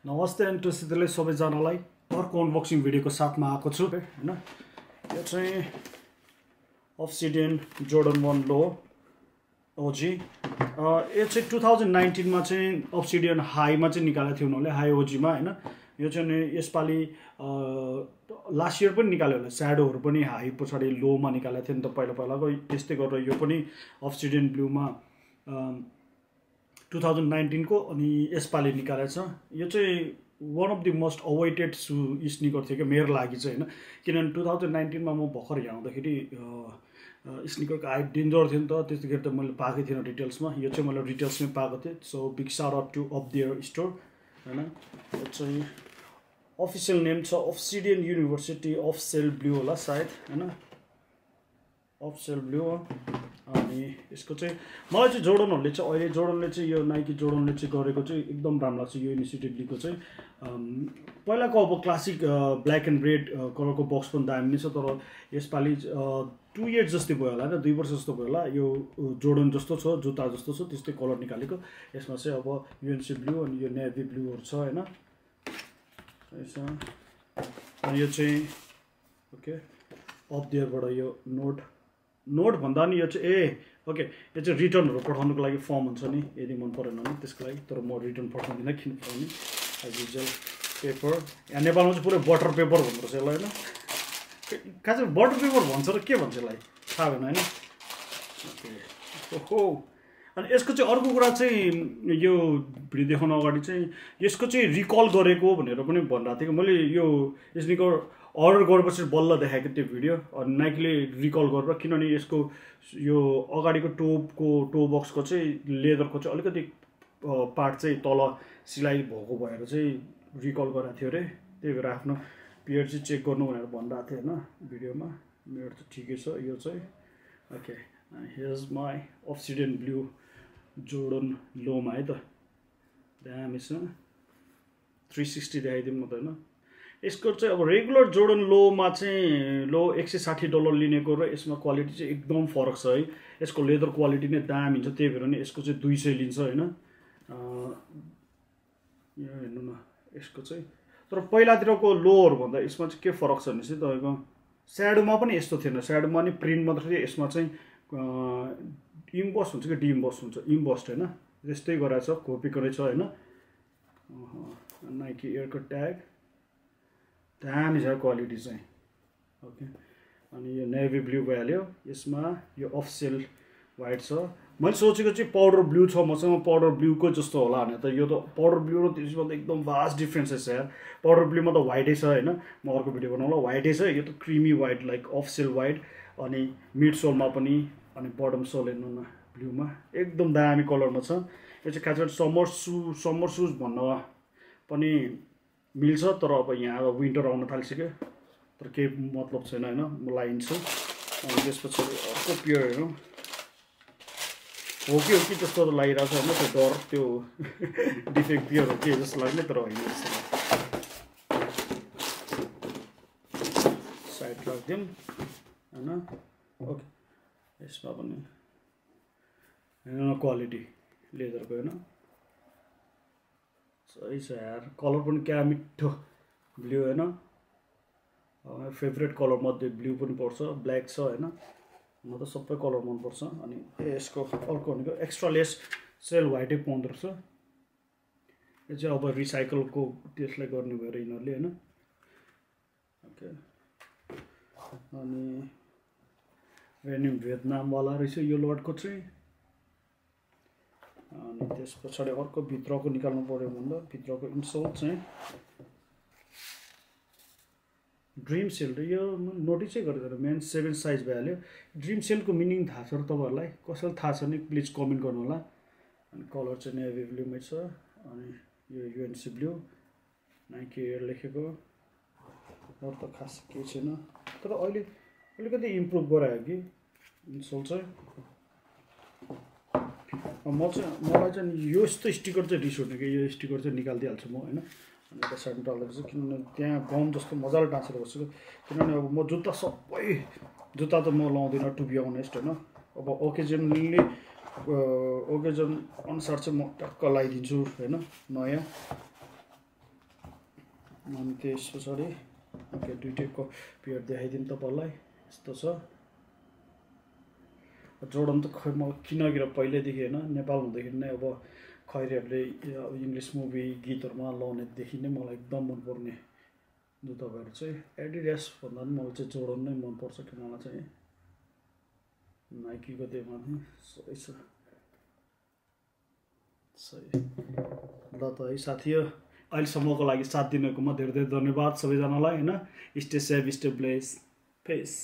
नमस्ते अनि टुसितले सबैजनालाई अर्को अनबक्सिङ भिडियोको साथमा आएको छु हैन। यो चाहिँ अब्सिडियन जोर्डन 1 लो ओजी। यो चाहिँ 2019 मा चाहिँ अब्सिडियन हाईमा चाहिँ निकालेको थियो उनीहरूले, हाई ओजीमा हैन। यो चाहिँ यसपालि लास्ट इयर पनि निकाल्यो होला, स्याडोहरू पनि हाई पछाडि लोमा निकालेको थियो नि त पहिलाको। त्यस्तै गरेर यो पनि अब्सिडियन ब्लूमा 2019 को अनि यसपालि निकालेको छ। यो चाहिँ one of the most awaited sneaker थियो क्या मेरो लागि चाहिँ हैन, किनभने 2019 मा म भर्खर यहाँ आउँदाखेरि स्निकरको हाइप डेन्जर थियो नि त, त्यतिखेर त मैले पाएकै थिएन रिटेल्समा। यो चाहिँ मैले रिटेल्समै पाएको थिएँ। So big shout out to of there store हैन। यो चाहिँ अफिसियल नेम छ अब्सिडियन युनिभर्सिटी अफ सेल ब्लू होला सायद हैन, अफ सेल ब्लू। अनि यसको चाहिँ मलाई चाहिँ जोर्डनहरूले चाहिँ अहिले जोर्डनले चाहिँ यो नाइकी जोर्डनले चाहिँ गरेको चाहिँ एकदम राम्रो लाग्छ। यो इनिसिएटिभको चाहिँ पहिलाको अब क्लासिक ब्ल्याक एन्ड रेड कलरको बक्स पनि दामी नै छ, तर यसपालि 2 इयर्स जस्तै भयो होला हैन, 2 वर्ष जस्तो भयो होला। यो जोर्डन जस्तो छ, जुत्ता जस्तो छ, त्यस्तै कलर निकालेको। यसमा चाहिँ अब युएनसी ब्लू अनि यो नेभी ब्लूहरू छ हैन। अनि यो चाहिँ ओके अफ देयरबाट यो नोट भन्दा नि यो चाहिँ ओके यो चाहिँ रिटर्नहरू पठाउनुको लागि फर्म हुन्छ नि, यदि मन परेन भने त्यसको लागि। तर म रिटर्न पठाउँदिनँ, किन पठाउने एज युजुअल पेपर। यहाँ नेपालमा चाहिँ पुरै बटर पेपर भन्दो रहेछ यसलाई होइन, कहाँ चाहिँ बटर पेपर भन्छ र के भन्छ यसलाई थाहा भएन होइन। ओहो अनि यसको चाहिँ अर्को कुरा चाहिँ यो भिडियो देखाउन अगाडि चाहिँ यसको चाहिँ रिकल गरेको भनेर पनि भनिरहेको थिएँ कि मैले। यो स्निकर अर्डर गरेपछि बल्ल देखाएको त्यो भिडियो, अनि नाइकीले रिकल गरेर, किनभने यसको यो अगाडिको टो बक्सको चाहिँ लेदरको चाहिँ अलिकति पार्ट चाहिँ तल सिलाइ भएको भएर चाहिँ रिकल गराएको थियो अरे। त्यही भएर आफ्नो पियर चाहिँ चेक गर्नु भनेर भनिरहेको थियो होइन भिडियोमा। मेरो त ठिकै छ यो चाहिँ। Okay here's my obsidian blue Jordan लोमा है त, दामी छ। 360 देखाइदिउँ न त होइन। यसको चाहिँ अब रेगुलर जोर्डन लोमा चाहिँ लो $160 लिनेको र यसमा क्वालिटी चाहिँ एकदम फरक छ है। यसको लेदर क्वालिटी नै दामी हुन्छ, त्यही भएर नि यसको चाहिँ 200 लिन्छ होइन। यो हेर्नु न यसको चाहिँ। तर पहिलातिरको लोहरू भन्दा यसमा चाहिँ के फरक छ भने चाहिँ तपाईँको स्याडोमा पनि यस्तो थिएन, स्याडोमा नि प्रिन्ट मात्र थियो, यसमा चाहिँ इम्बस हुन्छ कि डिइम्बस हुन्छ, इम्बस्ड होइन, त्यस्तै गराएको छ, खोपेको रहेछ होइन। नाइकी एयरको ट्याग दामी छ क्वालिटी चाहिँ। ओके अनि यो नेभी ब्लू भइहाल्यो। यसमा यो अफसेल वाइट छ। मैले सोचेको चाहिँ पाउडर ब्लू छ मसँग, पाउडर ब्लूको जस्तो होला भने त यो त पाउडर ब्लू र त्यसमा त एकदम भास्ट डिफ्रेन्सेस छ यार। पाउडर ब्लूमा त वाइटै छ होइन, म अर्को भिडियो बनाउँला, वाइटै छ। यो त क्रिमी वाइट लाइक अफसेल वाइट। अनि मिड सोलमा पनि अनि बटम सोल हेर्नु न ब्लूमा, एकदम दामी कलरमा छ। यो चाहिँ खास गरी समर सुज भन्न पनि मिल्छ, तर अब यहाँ अब विन्टर आउन थालिसक्यो, तर केही मतलब छैन होइन, म लाइन्छु। अनि त्यसपछि अर्को पियर हेरौँ, हो कि जस्तो लागिरहेको छ होइन, त्यो डर त्यो डिफेक्ट पियर हो कि जस्तो लाग्ने, तर होइन जस्तो साइड राखिदिउँ होइन। ओके यसमा पनि हेर्नु न क्वालिटी लेदरको होइन, सही छ यार। कलर पनि क्या मिठो ब्लू होइन, फेभरेट कलर मध्ये ब्लू पनि पर्छ, ब्ल्याक छ होइन, म त सबै कलर मनपर्छ। अनि यसको अर्को भनेको एक्स्ट्रा लेस सेल वाइटै पाउँदो रहेछ। यो चाहिँ अब रिसाइकलको त्यसलाई गर्ने भएर यिनीहरूले होइन। ओके अनि रेनिम भियतनामवाला रहेछ यो लटको चाहिँ। अनि त्यस पछाडि अर्को भित्रको निकाल्नु पऱ्यो भन्दा भित्रको इन्सोल चाहिँ ड्रिम सेल। यो नोटिसै गरेर मेन 7 साइज भइहाल्यो। ड्रिम सेलको मिनिङ थाहा छ र तपाईँहरूलाई, कसैलाई थाहा छ भने प्लिज कमेन्ट गर्नु होला। अनि कलर चाहिँ नेभी ब्लूमै छ। अनि यो युएनसी ब्लू नाइकी एयर लेखेको, अरू त खास केही छैन। तर अहिले अलिकति इम्प्रुभ गरायो कि इन्सोल चाहिँ। मलाई चाहिँ यो यस्तो स्टिकर चाहिँ रिस उठ्ने कि यो स्टिकर चाहिँ निकालिदिइहाल्छु म होइन। अनि एउटा साइडमा टालेको छु, किनभने त्यहाँ गम जस्तो मजाले टाँसेर बस्छु। किनभने अब म जुत्ता सबै जुत्ता त म लाउँदिनँ टु बी अनेस्ट होइन। अब ओकेजन अनुसार चाहिँ म टक्क लगाइदिन्छु होइन नयाँ। अनि त्यस पछाडि ओके दुईटैको पेयर देखाइदिउँ तपाईँलाई। यस्तो छ जोर्डन त खै म किनकि पहिल्यैदेखि होइन नेपाल हुँदाखेरि नै अब खैरीहरूले इङ्ग्लिस मुभी गीतहरूमा लाउनेदेखि नै मलाई एकदम मनपर्ने जुत्ताहरू चाहिँ एडिडास भन्दा पनि मलाई चाहिँ जोर्डन नै मनपर्छ। किन मलाई चाहिँ नाइकीको त्योमा सही छ सही। ल त है साथी अहिलेसम्मको लागि साथ दिनुकोमा धेरै धेरै धन्यवाद सबैजनालाई होइन। Stay safe stay bless face.